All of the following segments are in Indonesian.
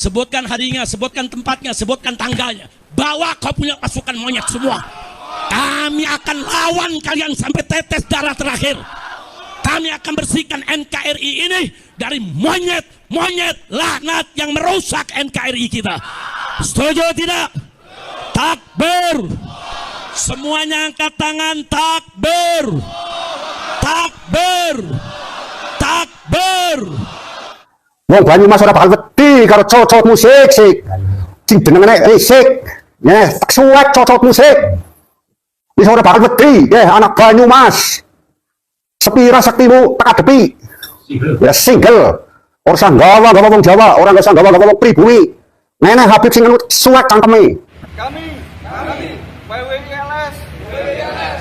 Sebutkan harinya, sebutkan tempatnya, sebutkan tanggalnya. Bawa kau punya pasukan monyet semua. Kami akan lawan kalian sampai tetes darah terakhir. Kami akan bersihkan NKRI ini dari monyet laknat yang merusak NKRI kita. Setuju tidak? Takbir. Semuanya angkat tangan. Takbir. Takbir. Takbir. Wong Banyumas ora bakal wedi karo cocok musik sik. Sing jenengane sik. Ya, tak suwek cocok musik. Wis ora bakal wedi, anak Banyumas. Sepira sektimu tak adepi. Ya single. Ora sanggawa wong Jawa, ora sanggawa wong pribumi. Nenek Habib sing suwek cangkeme. Kami PWILS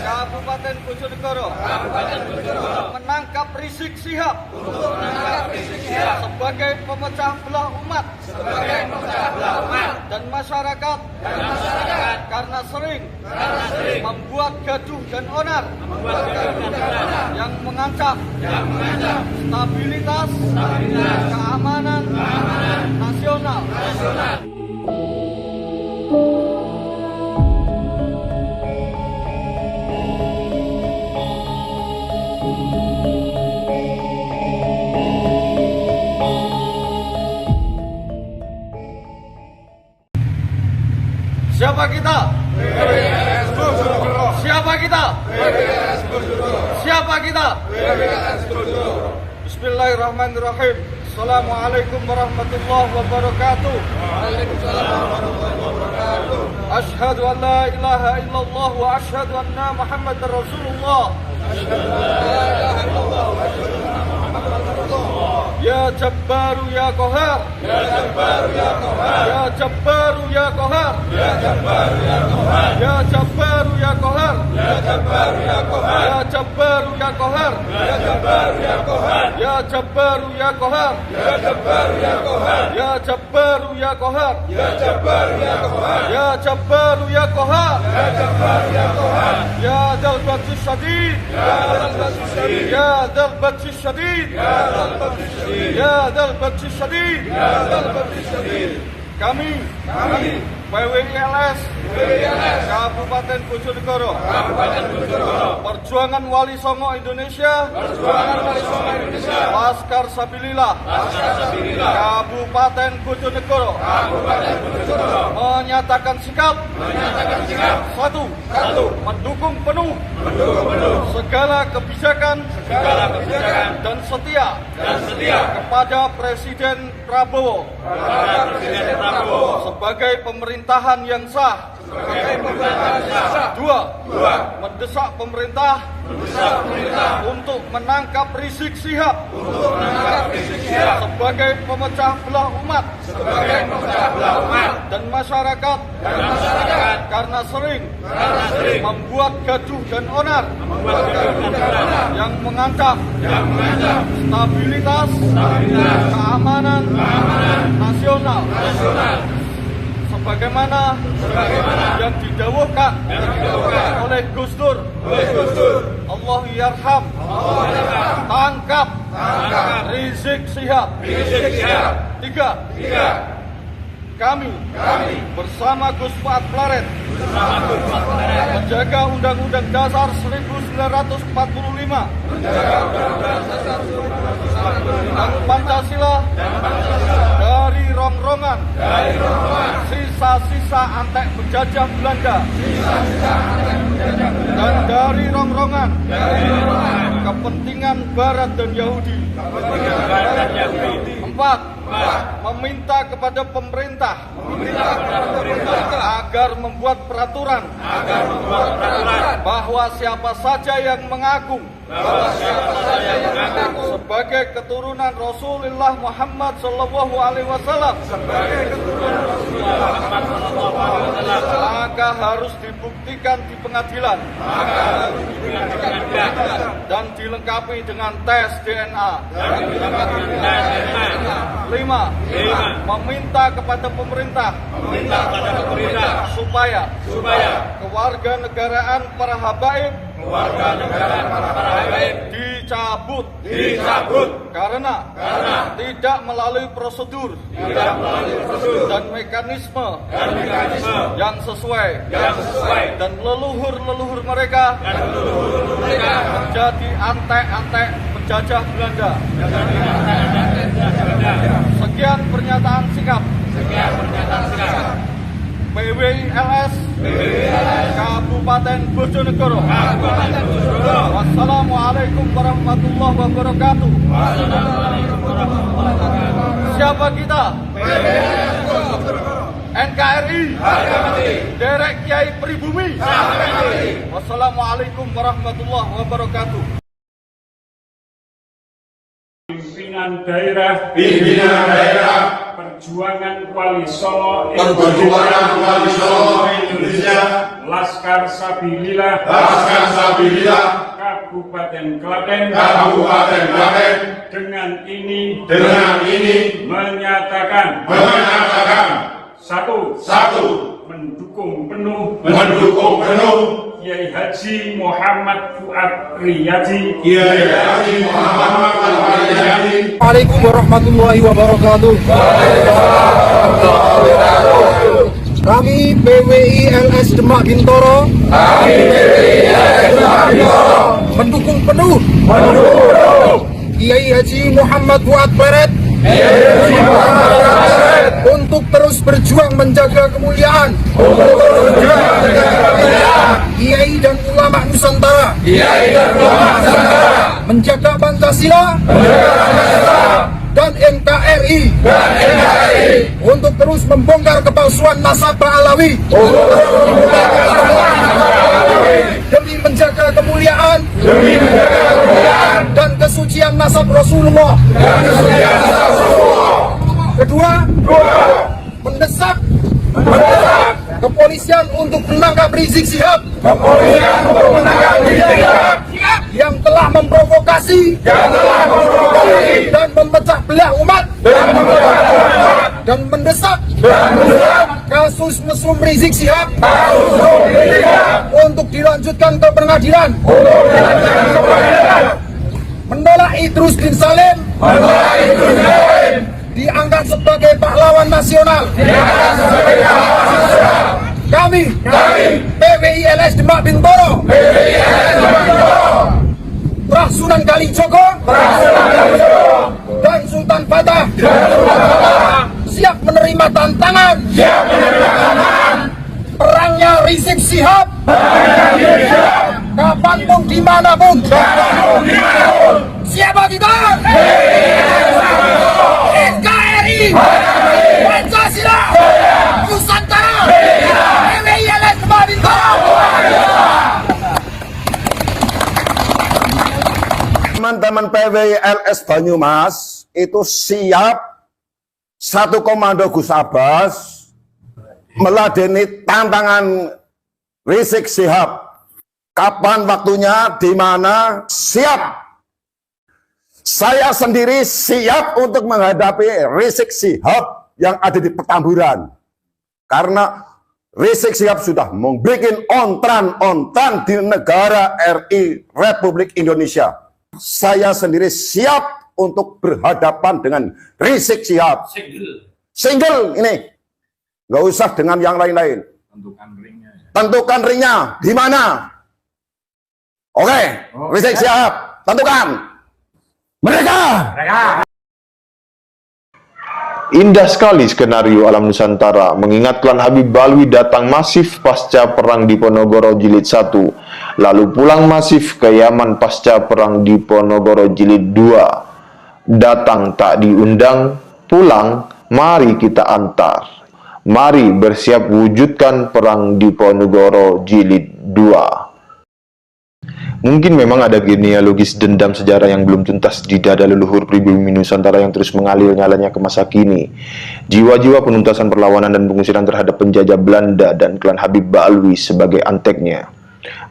Kabupaten Bojonegoro menangkap Rizik Syihab sebagai pemecah belah umat dan masyarakat karena sering membuat gaduh dan onar yang mengancam stabilitas keamanan nasional. Siapa kita? Siapa kita? Siapa kita? Bismillahirrahmanirrahim. Assalamualaikum warahmatullahi wabarakatuh. Asyhadu an la ilaha illallah wa asyhadu anna Muhammadar Rasulullah. Ya Jabbaru ya Qahar. Ya Jabbaru ya Qahar. Ya Jabbaru ya Qahar. Ya Jabbaru ya Qahar. Ya Jabbaru ya Qahar. Ya Jabbaru ya Qahar. Ya Jabbaru ya Qahar. Ya Jabbaru ya Qahar. Ya Jabbaru ya Qahar. Ya Jabbaru ya Qahar. Ya Jabbaru ya Qahar. Ya Jabbaru ya Qahar. Ya Jabbaru ya Qahar. Ya Jabbaru ya Qahar. Ya Dzal Batsi Syadid. Ya Dzal Batsi Syadid. Ya Dzal Batsi Syadid. Ya Dzal Batsi Syadid. Ya Dzal Batsi Syadid. Ya Dzal Batsi Syadid. Kami PWILS Kabupaten Bojonegoro Perjuangan Wali Songo Indonesia Laskar Sabilillah Kabupaten Bojonegoro menyatakan sikap satu mendukung penuh segala kebijakan dan setia kepada Presiden Prabowo sebagai pemerintahan yang sah. Dua, mendesak pemerintah untuk menangkap Rizik Syihab sebagai pemecah belah umat dan masyarakat karena sering membuat gaduh dan onar yang mengancam stabilitas keamanan nasional. Sebagaimana yang didawuhkan oleh Gus Dur, Allah yarham, tangkap Rizik Syihab. Tiga, kami bersama Gus Fuad Plaret menjaga Undang-Undang Dasar 1945 dan Pancasila dari rongrongan sisa-sisa antek penjajah Belanda dan dari rongrongan kepentingan Barat dan Yahudi. Empat, meminta kepada pemerintah agar membuat peraturan bahwa siapa saja yang mengaku sebagai keturunan Rasulullah Muhammad Sallallahu Alaihi Wasallam maka harus dibuktikan di pengadilan dan dilengkapi dengan tes DNA. 5. meminta kepada pemerintah supaya kewarganegaraan para habaib dicabut karena tidak melalui prosedur dan mekanisme yang sesuai dan leluhur mereka menjadi antek-antek penjajah Belanda. Sekian pernyataan sikap PWI-LS Kabupaten Bojonegoro. Wassalamualaikum warahmatullahi wabarakatuh. Siapa kita? NKRI Derek Kiai Pribumi. Wassalamualaikum warahmatullahi wabarakatuh. Pimpinan daerah Perjuangan Wali Solo Indonesia Laskar Sabilillah Kabupaten Klaten dengan ini menyatakan satu mendukung penuh Kiai Haji Muhammad Fuad Riyadi. Assalamualaikum warahmatullahi wabarakatuh. Kami PWI-LS Demak Bintoro mendukung penuh Kiai Haji Muhammad Fuad Pleret untuk terus berjuang menjaga kemuliaan Kiai dan ulama Nusantara, menjaga Pancasila dan NKRI untuk terus membongkar kepalsuan nasabah Alawi demi menjaga kemuliaan dan kesucian nasab Rasulullah. Kedua, mendesak kepolisian untuk menangkap Rizik Syihab yang telah memprovokasi dan memecah belah umat dan mendesak kasus mesum Rizik Syihab untuk dilanjutkan ke pengadilan. Menolak Idrus bin Salim diangkat sebagai pahlawan nasional. Kami PWI-LS Demak Bintoro Prah Sunan Kalijogo dan Sultan Fatah siap menerima tantangan perangnya Rizik Syihab kapanpun dimanapun. Siapa kita? NKRI Pancasila Nusantara PWI-LS Demak Bintoro. Teman-teman PWI-LS Banyumas itu siap satu komando Gus Abbas meladeni tantangan Rizik Syihab. Kapan waktunya, di mana, siap. Saya sendiri siap untuk menghadapi Rizik Syihab yang ada di Petamburan. Karena Rizik Syihab sudah membuat ontran di negara RI Republik Indonesia. Saya sendiri siap untuk berhadapan dengan Rizik Syihab. Single ini. Nggak usah dengan yang lain-lain. Tentukan ringnya. Di mana? Oke. Rizik Syihab. Tentukan. Mereka. Indah sekali skenario alam Nusantara, mengingat klan Habib Balwi datang masif pasca perang Diponegoro Jilid 1, lalu pulang masif ke Yaman pasca perang Diponegoro Jilid 2. Datang tak diundang, pulang mari kita antar. Mari bersiap wujudkan perang Diponegoro Jilid 2. Mungkin memang ada genealogis dendam sejarah yang belum tuntas di dada leluhur pribumi Nusantara yang terus mengalir nyalanya ke masa kini. Jiwa-jiwa penuntasan perlawanan dan pengusiran terhadap penjajah Belanda dan klan Habib Balwi sebagai anteknya.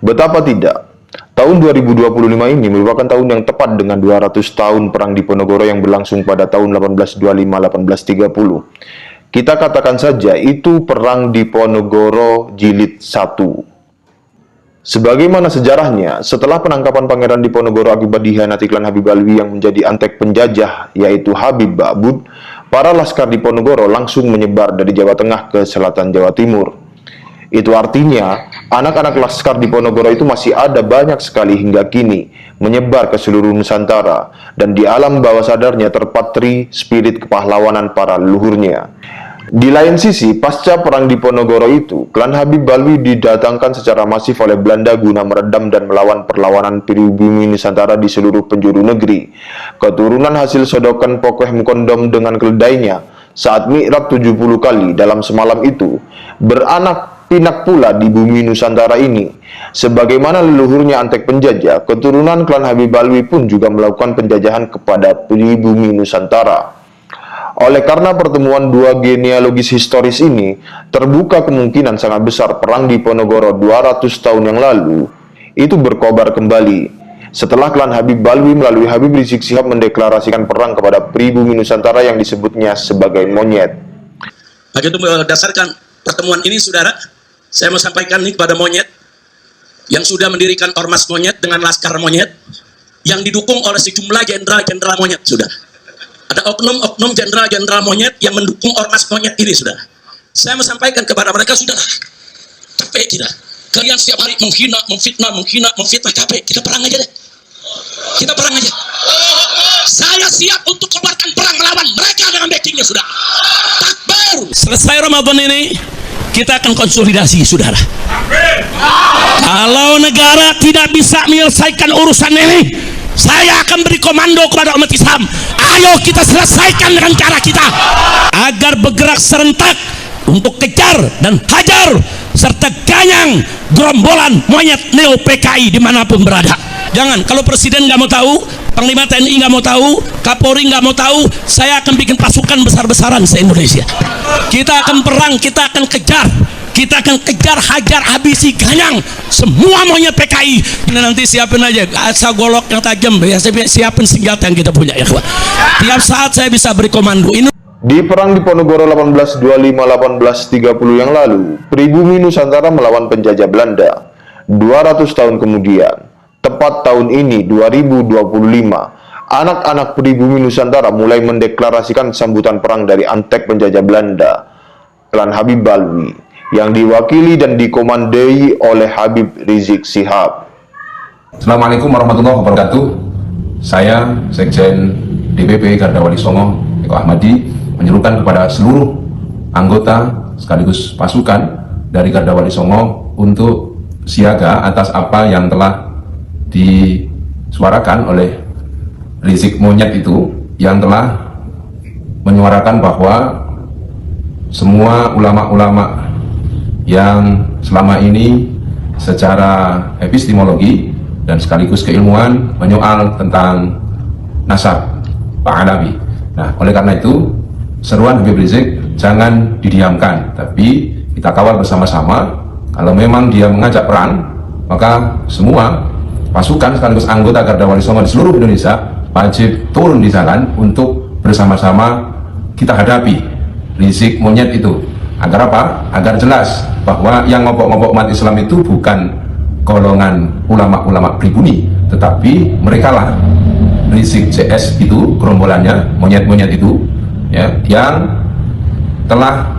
Betapa tidak, Tahun 2025 ini merupakan tahun yang tepat dengan 200 tahun Perang Diponegoro yang berlangsung pada tahun 1825-1830. Kita katakan saja itu Perang Diponegoro Jilid 1. Sebagaimana sejarahnya, setelah penangkapan Pangeran Diponegoro akibat dikhianati klan Habib Alwi yang menjadi antek penjajah, yaitu Habib Ba'bud, para laskar Diponegoro langsung menyebar dari Jawa Tengah ke selatan Jawa Timur. Itu artinya, anak-anak laskar Diponegoro itu masih ada banyak sekali hingga kini, menyebar ke seluruh Nusantara, dan di alam bawah sadarnya terpatri spirit kepahlawanan para leluhurnya. Di lain sisi, pasca Perang Diponegoro itu, klan Habib Alwi didatangkan secara masif oleh Belanda guna meredam dan melawan perlawanan pribumi Nusantara di seluruh penjuru negeri. Keturunan hasil sodokan Pokeh Mukondom dengan keledainya saat mi'rab 70 kali dalam semalam itu, beranak pinak pula di bumi Nusantara ini. Sebagaimana leluhurnya antek penjajah, keturunan klan Habib Alwi pun juga melakukan penjajahan kepada pribumi Nusantara. Oleh karena pertemuan dua genealogis historis ini, terbuka kemungkinan sangat besar Perang Diponegoro 200 tahun yang lalu itu berkobar kembali. Setelah klan Habib Alwi melalui Habib Rizik Syihab mendeklarasikan perang kepada pribumi Nusantara yang disebutnya sebagai monyet. Begitu berdasarkan pertemuan ini, saudara, saya mau sampaikan ini kepada monyet yang sudah mendirikan ormas monyet dengan laskar monyet yang didukung oleh sejumlah jenderal-jenderal monyet, sudah. Ada oknum-oknum jenderal-jenderal monyet yang mendukung ormas monyet ini, saudara. Saya mau sampaikan kepada mereka, sudah, capek tidak? Kalian setiap hari menghina, memfitnah, capek. Kita perang aja deh. Kita perang aja. Saya siap untuk keluarkan perang melawan mereka dengan backingnya, sudah. Takbir. Selesai Ramadan ini, kita akan konsolidasi, saudara. Kalau negara tidak bisa menyelesaikan urusan ini, saya akan beri komando kepada umat Islam. Ayo kita selesaikan dengan cara kita, agar bergerak serentak untuk kejar dan hajar serta ganyang gerombolan monyet neo PKI dimanapun berada. Jangan, kalau presiden nggak mau tahu, Panglima TNI nggak mau tahu, Kapolri nggak mau tahu, saya akan bikin pasukan besar-besaran se-Indonesia. Kita akan perang, kita akan kejar. Kita akan kejar, hajar, habisi, ganyang semua monyet PKI. Ini nanti siapin aja asal golok yang tajam, ya, siapin senjata yang kita punya, ya. Tiap saat saya bisa beri komando. Ini Di Perang Diponegoro 1825-1830 yang lalu, pribumi Nusantara melawan penjajah Belanda. 200 tahun kemudian, tepat tahun ini 2025, anak-anak pribumi Nusantara mulai mendeklarasikan sambutan perang dari antek penjajah Belanda, klan Habib Alwi, yang diwakili dan dikomandoi oleh Habib Rizik Syihab. Assalamualaikum warahmatullahi wabarakatuh. Saya Sekjen DPP Garda Wali Songo Eko Ahmadi menyerukan kepada seluruh anggota sekaligus pasukan dari Garda Wali Songo untuk siaga atas apa yang telah disuarakan oleh Rizik Monyet itu, yang telah menyuarakan bahwa semua ulama-ulama yang selama ini secara epistemologi dan sekaligus keilmuan menyoal tentang nasab Pak Alawi. Nah, oleh karena itu seruan Habib Rizik jangan didiamkan, tapi kita kawal bersama-sama. Kalau memang dia mengajak perang, maka semua pasukan sekaligus anggota Garda Wali Songo di seluruh Indonesia wajib turun di jalan untuk bersama-sama kita hadapi Rizik Monyet itu. Agar apa? Agar jelas bahwa yang ngopok-ngopok umat Islam itu bukan golongan ulama-ulama pribumi, tetapi mereka lah Rizik CS itu, gerombolannya, monyet-monyet itu, ya, yang telah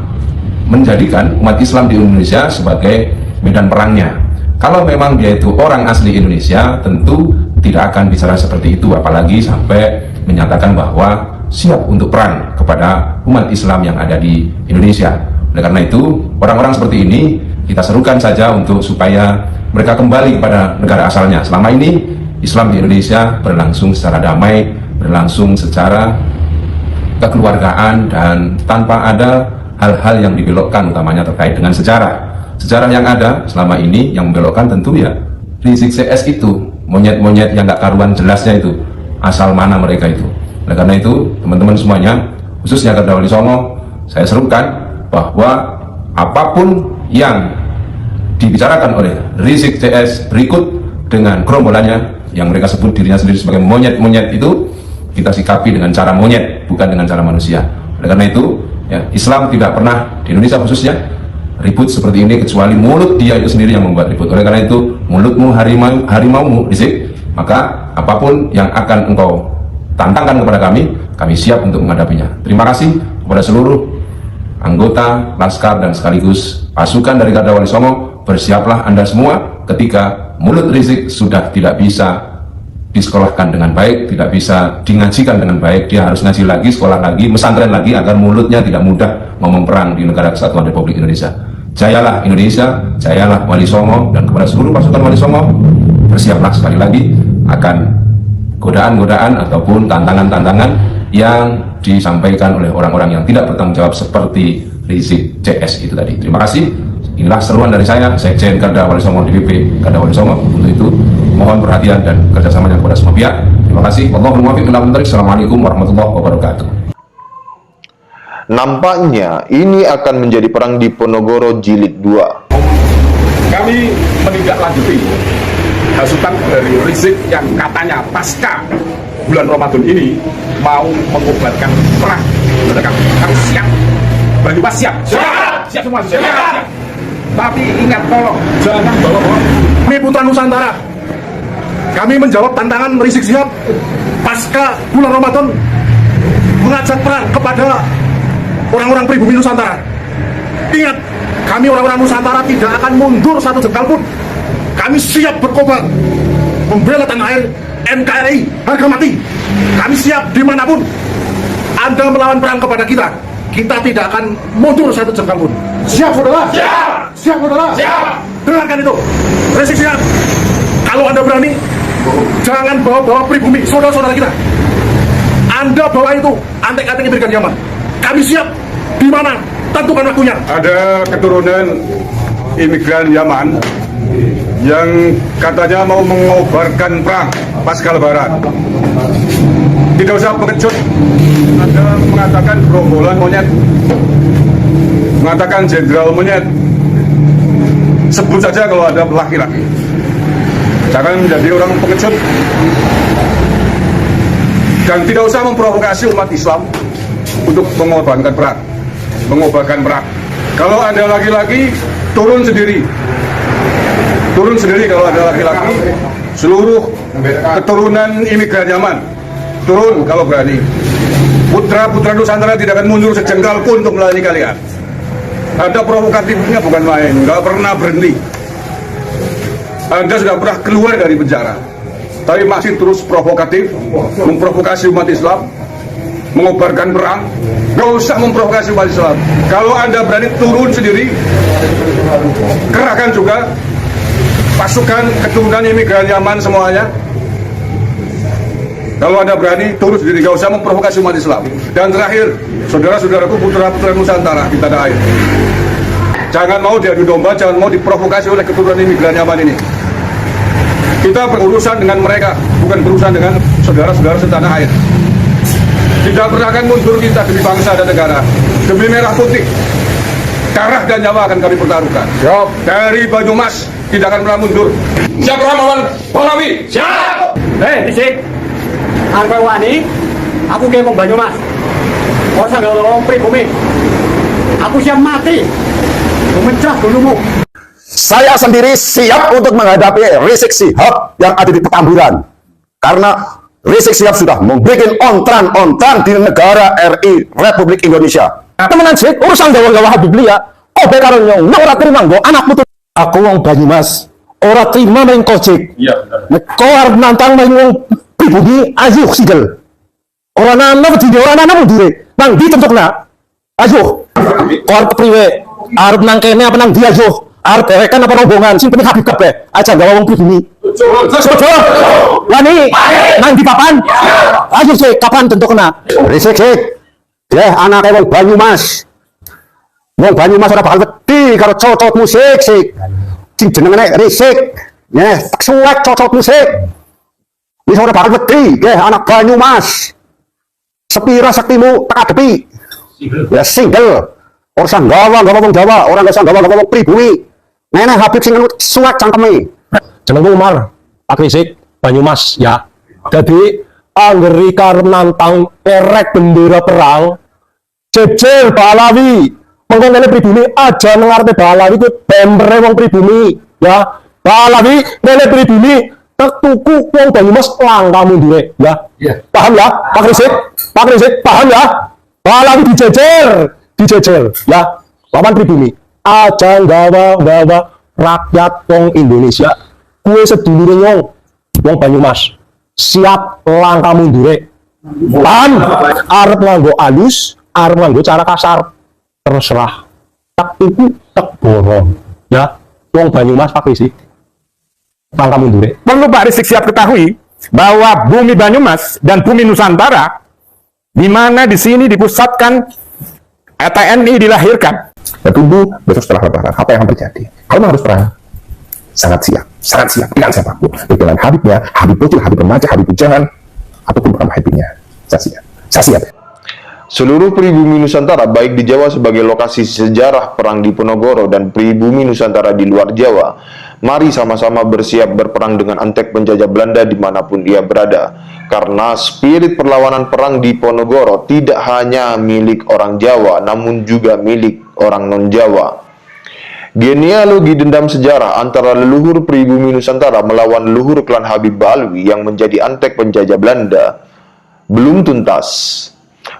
menjadikan umat Islam di Indonesia sebagai medan perangnya. Kalau memang dia itu orang asli Indonesia, tentu tidak akan bicara seperti itu, apalagi sampai menyatakan bahwa siap untuk perang kepada umat Islam yang ada di Indonesia. Oleh karena itu, orang-orang seperti ini kita serukan saja untuk supaya mereka kembali kepada negara asalnya. Selama ini Islam di Indonesia berlangsung secara damai, berlangsung secara kekeluargaan, dan tanpa ada hal-hal yang dibelokkan, utamanya terkait dengan sejarah. Sejarah yang ada selama ini yang membelokkan tentu ya Rizik CS itu, monyet-monyet yang gak karuan jelasnya itu, asal mana mereka itu. Oleh karena itu, teman-teman semuanya, khususnya Garda Wali Songo, saya serukan bahwa apapun yang dibicarakan oleh Rizik CS berikut dengan gerombolannya yang mereka sebut dirinya sendiri sebagai monyet-monyet itu, kita sikapi dengan cara monyet, bukan dengan cara manusia. Oleh karena itu, ya, Islam tidak pernah di Indonesia khususnya ribut seperti ini, kecuali mulut dia itu sendiri yang membuat ribut. Oleh karena itu, mulutmu harimaumu, Rizik, maka apapun yang akan engkau tantangkan kepada kami siap untuk menghadapinya. Terima kasih kepada seluruh anggota Laskar dan sekaligus pasukan dari Garda Wali Songo. Bersiaplah Anda semua ketika mulut Rizik sudah tidak bisa disekolahkan dengan baik, tidak bisa dingajikan dengan baik. Dia harus ngaji lagi, sekolah lagi, mesantren lagi, agar mulutnya tidak mudah ngomong perang di negara kesatuan Republik Indonesia. Jayalah Indonesia, jayalah Wali Songo, dan kepada seluruh pasukan Wali Songo, bersiaplah sekali lagi akan godaan-godaan ataupun tantangan-tantangan yang disampaikan oleh orang-orang yang tidak bertanggung jawab seperti Rizik CS itu tadi. Terima kasih. Inilah seruan dari saya, Sekjen Garda Wali Songo DPP Garda Wali Songo. Untuk itu, mohon perhatian dan kerjasamanya kepada semua pihak. Terima kasih. Wallahul muwaffiq ila aqwamit thoriq. Assalamualaikum warahmatullahi wabarakatuh. Nampaknya ini akan menjadi perang Diponegoro Jilid 2. Kami menindaklanjuti hasutan dari Rizik yang katanya pasca bulan Ramadan ini mau mengobatkan perang. Kami siap. Banyumas siap. Siap semua. Siap. Tapi ingat, tolong jangan bawa-bawa. Kami Putra Nusantara, kami menjawab tantangan Rizik Sihab pasca bulan Ramadan mengajak perang kepada orang-orang pribumi Nusantara. Ingat, kami orang-orang Nusantara tidak akan mundur satu jengkal pun. Kami siap berkorban membela tanah air NKRI harga mati. Kami siap dimanapun Anda melawan perang kepada kita. Kita tidak akan mundur satu jengkal pun. Siap, saudara? Siap! Siap, saudara? Siap! Dengarkan itu, Rizik Sihab. Kalau Anda berani, jangan bawa-bawa pribumi saudara-saudara kita. Anda bawa itu antek-antek Imigran Yaman. Kami siap. Di mana? Tentukan waktunya. Ada keturunan imigran Yaman yang katanya mau mengobarkan perang pasca Lebaran. Tidak usah pengecut. Anda mengatakan gerombolan monyet, mengatakan jenderal monyet. Sebut saja kalau ada laki-laki. Jangan menjadi orang pengecut. Dan tidak usah memprovokasi umat Islam untuk mengorbankan perang, mengobarkan perang. Kalau ada laki-laki, turun sendiri. Turun sendiri kalau ada laki-laki. Seluruh keturunan imigran Yaman, turun kalau berani. Putra-putra Nusantara tidak akan mundur sejengkal pun untuk melayani kalian. Ada provokatifnya bukan main, nggak pernah berhenti. Anda sudah pernah keluar dari penjara, tapi masih terus provokatif, memprovokasi umat Islam, mengobarkan perang. Nggak usah memprovokasi umat Islam. Kalau Anda berani turun sendiri, kerahkan juga pasukan keturunan imigran Yaman semuanya. Kalau Anda berani turun sendiri, nggak usah memprovokasi umat Islam. Dan terakhir, saudara-saudaraku, putra-putra Nusantara di tanah air, jangan mau diadu domba, jangan mau diprovokasi oleh keturunan imigran Yaman ini. Kita berurusan dengan mereka, bukan berurusan dengan saudara-saudara setanah air. Tidak pernah akan mundur kita demi bangsa dan negara, demi merah putih. Darah dan nyawa akan kami pertaruhkan. Dari Banyumas tidak akan pernah mundur. Siap melawan Pahlawi. Siap. Hei, Rizik, aku wani, aku kemo Banyumas. Orang sangat orang pribumi. Aku siap mati, memecah dulumu. Saya sendiri siap untuk menghadapi Rizik Sihab yang ada di Petamburan. Karena Rizik Sihab sudah membuat ontran-ontran di negara RI Republik Indonesia. Temenan sih, urusan gawa-gawa Habib Lia, obe karo nyong, ora terima nggo anak putu. Aku wong Banyumas, ora terima main kojek. Iya, benar. Kau arep nantang main wong pribumi, ayo sigel. Ora nana wedi ora nana mundure. Nang ditentokna. Ayo. Kau arep priwe? Arep nang kene apa nang dia ayo? Arep derekan apa rombongan sing penting Habib kabeh. Aja gawa wong pribumi. Betul. Wani, nang di papan. Ayo sih, kapan tentukna? Rizik. Ya, anak wong Banyumas. Wong Banyumas ora bakal wedi karo cocot musik sik. Sing jenenge Rizik. Ya, tak suwek cocot musik. Wis ora bakal wedi, ya anak Banyumas. Sepira saktimu tak adepi. Ya single. Ora usah gawa wong Jawa, ora usah gawa wong pribumi. Nenek Habib sing suwek cangkeme. Jeneng Umar. Pak Risik Banyumas ya. Jadi anggeri karep nantang erek bendera perang jejer Balawi mengkene pribumi aja nang ngarepe Balawi ku bempere wong pribumi ya. Balawi ngene pribumi tek tuku wong Banyumas langka mundure ya. Paham ya Pak Risik? Pak Risik paham ya? Balawi dijejer ya. Lawan pribumi aja gawa rakyat wong Indonesia kue sedulure wong Banyumas siap langkah mundure. Paham? Arep nganggo alus, arep nganggo cara kasar, terserah. Tak tuku, tak borong. Ya, wong Banyumas Pak Risik. Langkah mundure. Perlu Pak Risik siap ketahui bahwa bumi Banyumas dan bumi Nusantara, di mana di sini dipusatkan TNI dilahirkan. Ya tunggu besok setelah lebaran apa yang akan terjadi. Kalau harus perang, sangat siap dengan siapapun. Dengan Habibnya, Habib Bocil, Habib Remaja, Habib Bujangan, apapun bukan Habibnya. Saya siap. Seluruh pribumi Nusantara, baik di Jawa sebagai lokasi sejarah perang Diponegoro dan pribumi Nusantara di luar Jawa, mari sama-sama bersiap berperang dengan antek penjajah Belanda dimanapun ia berada. Karena spirit perlawanan perang Diponegoro tidak hanya milik orang Jawa, namun juga milik orang non-Jawa. Genealogi dendam sejarah antara leluhur pribumi Nusantara melawan leluhur klan Habib Balwi yang menjadi antek penjajah Belanda belum tuntas.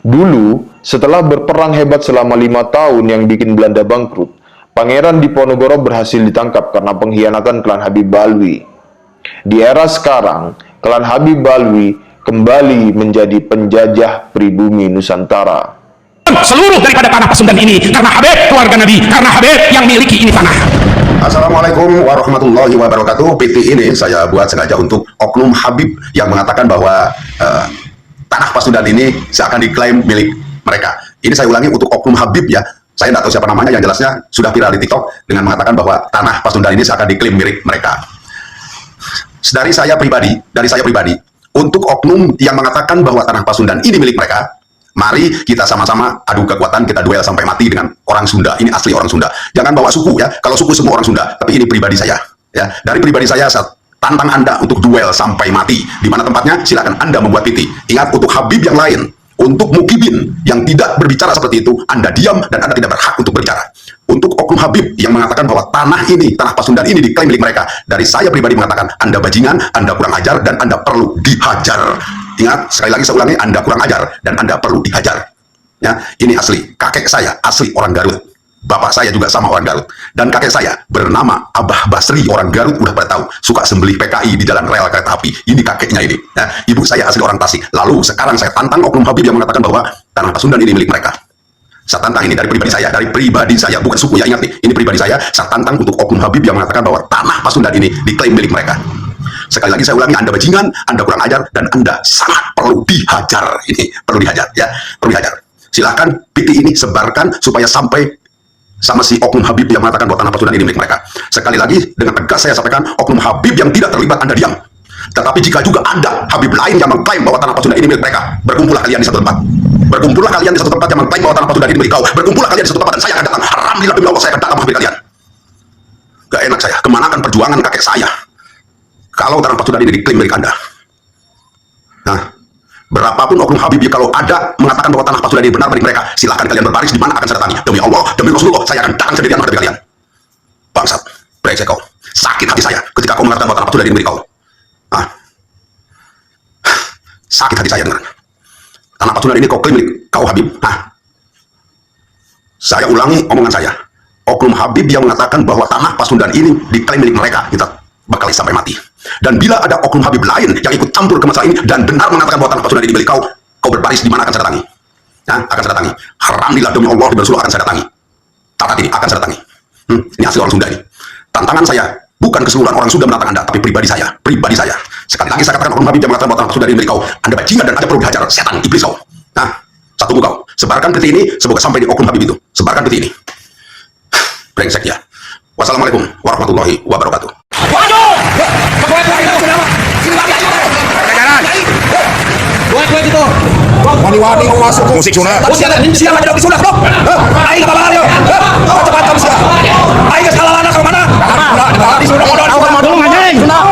Dulu, setelah berperang hebat selama 5 tahun yang bikin Belanda bangkrut, Pangeran Diponegoro berhasil ditangkap karena pengkhianatan klan Habib Balwi. Di era sekarang, klan Habib Balwi kembali menjadi penjajah pribumi Nusantara. Seluruh daripada tanah Pasundan ini karena Habib keluarga Nabi, karena Habib yang miliki ini tanah. Assalamualaikum warahmatullahi wabarakatuh. PT ini saya buat sengaja untuk oknum Habib yang mengatakan bahwa tanah Pasundan ini seakan diklaim milik mereka. Ini saya ulangi untuk oknum Habib ya. Saya tidak tahu siapa namanya, yang jelasnya sudah viral di TikTok dengan mengatakan bahwa tanah Pasundan ini seakan diklaim milik mereka. Dari saya pribadi, untuk oknum yang mengatakan bahwa tanah Pasundan ini milik mereka, mari kita sama-sama adu kekuatan, kita duel sampai mati dengan orang Sunda. Ini asli orang Sunda. Jangan bawa suku ya. Kalau suku semua orang Sunda, tapi ini pribadi saya. Ya, dari pribadi saya tantang Anda untuk duel sampai mati. Di mana tempatnya? Silakan Anda membuat PT. Ingat, untuk Habib yang lain, untuk Mukibin yang tidak berbicara seperti itu, Anda diam dan Anda tidak berhak untuk berbicara. Untuk oknum Habib yang mengatakan bahwa tanah Pasundan ini diklaim milik mereka, dari saya pribadi mengatakan Anda bajingan, Anda kurang ajar, dan Anda perlu dihajar. Ingat, sekali lagi saya ulangi, Anda kurang ajar dan Anda perlu dihajar. Ya, ini asli. Kakek saya asli orang Garut. Bapak saya juga sama orang Garut. Dan kakek saya bernama Abah Basri, orang Garut, udah pada tahu. Suka sembelih PKI di jalan rel kereta api. Ini kakeknya ini. Ya, ibu saya asli orang Tasik. Lalu sekarang saya tantang oknum Habib yang mengatakan bahwa tanah Pasundan ini milik mereka. Saya tantang ini dari pribadi saya, bukan suku ya, ingat nih, ini pribadi saya tantang untuk oknum Habib yang mengatakan bahwa tanah Pasundan ini diklaim milik mereka. Sekali lagi saya ulangi, Anda bajingan, Anda kurang ajar, dan Anda sangat perlu dihajar. Ini perlu dihajar ya, perlu dihajar. Silahkan PT ini sebarkan supaya sampai sama si oknum Habib yang mengatakan bahwa tanah Pasundan ini milik mereka. Sekali lagi dengan tegas saya sampaikan, oknum Habib yang tidak terlibat Anda diam. Tetapi jika juga ada Habib lain yang mengklaim bahwa tanah Pasundan ini milik mereka, berkumpullah kalian di satu tempat. Berkumpullah kalian di satu tempat yang mengklaim bahwa tanah Pasundan ini milik kau. Berkumpullah kalian di satu tempat dan saya akan datang. Alhamdulillah demi Allah saya akan datang menghadiri kalian. Gak enak saya, kemana akan perjuangan kakek saya kalau tanah Pasundan ini diklaim milik Anda? Nah, berapapun oknum Habib kalau ada mengatakan bahwa tanah Pasundan ini benar milik mereka, silakan kalian berbaris di mana akan saya datangi. Demi Allah, demi Rasulullah, saya akan datang sendirian menghadapi kalian. Bangsat, brengsek kau. Sakit hati saya ketika kau mengatakan bahwa tanah Pasundan ini milik kau. Nah, sakit hati saya dengar. Tanah Pasundan ini kau klaim milik kau Habib. Nah, saya ulangi omongan saya. Oknum Habib yang mengatakan bahwa tanah Pasundan ini diklaim milik mereka, kita bakal sampai mati. Dan bila ada oknum Habib lain yang ikut campur ke masalah ini dan benar mengatakan bahwa tanah Pasundan ini milik kau, kau berbaris di mana akan saya datangi? Nah, akan saya datangi. Alhamdulillah demi Allah, demi Rasulullah akan saya datangi. Takat ini akan saya datangi. Ini asli orang Sunda ini. Tantangan saya bukan keseluruhan orang Sunda menantang Anda, tapi pribadi saya. Pribadi saya. Sekali lagi saya katakan oknum Habib yang mengatakan bahwa tanah Pasundan ini milik kau, Anda bajingan dan Anda perlu dihajar. Setan, iblis kau. Nah, satu kau. Sebarkan PT ini, semoga sampai di oknum Habib itu. Sebarkan PT ini. Brengsek ya. Wassalamualaikum warahmatullahi wabarakatuh. Waduh! Buat itu. Wani-wani mau masuk musik sunat. Siapa tidak disunat, Bro? Aing ke mana? Cepat kamu siapa? Aing ke salah anak ke mana? Disunat. Aku mau dulu anjing. Sunat.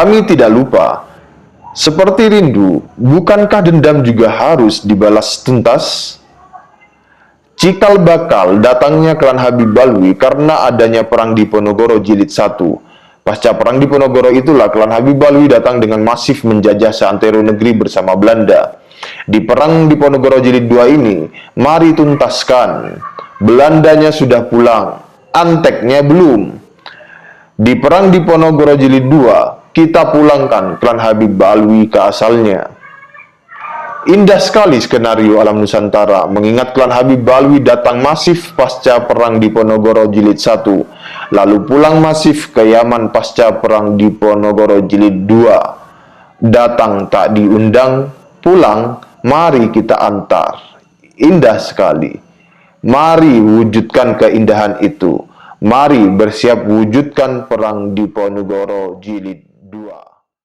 Kami tidak lupa. Seperti rindu, bukankah dendam juga harus dibalas tuntas? Cikal bakal datangnya klan Habib Balwi karena adanya perang Diponegoro Jilid 1. Pasca perang Diponegoro itulah klan Habib Balwi datang dengan masif menjajah seantero negeri bersama Belanda. Di perang Diponegoro Jilid 2 ini, mari tuntaskan. Belandanya sudah pulang, anteknya belum. Di perang Diponegoro Jilid 2, kita pulangkan klan Habib Balwi ke asalnya. Indah sekali skenario alam Nusantara mengingat klan Habib Balwi datang masif pasca perang Diponegoro Jilid 1, lalu pulang masif ke Yaman pasca perang Diponegoro Jilid 2. Datang tak diundang, pulang mari kita antar. Indah sekali. Mari wujudkan keindahan itu. Mari bersiap wujudkan perang Diponegoro Jilid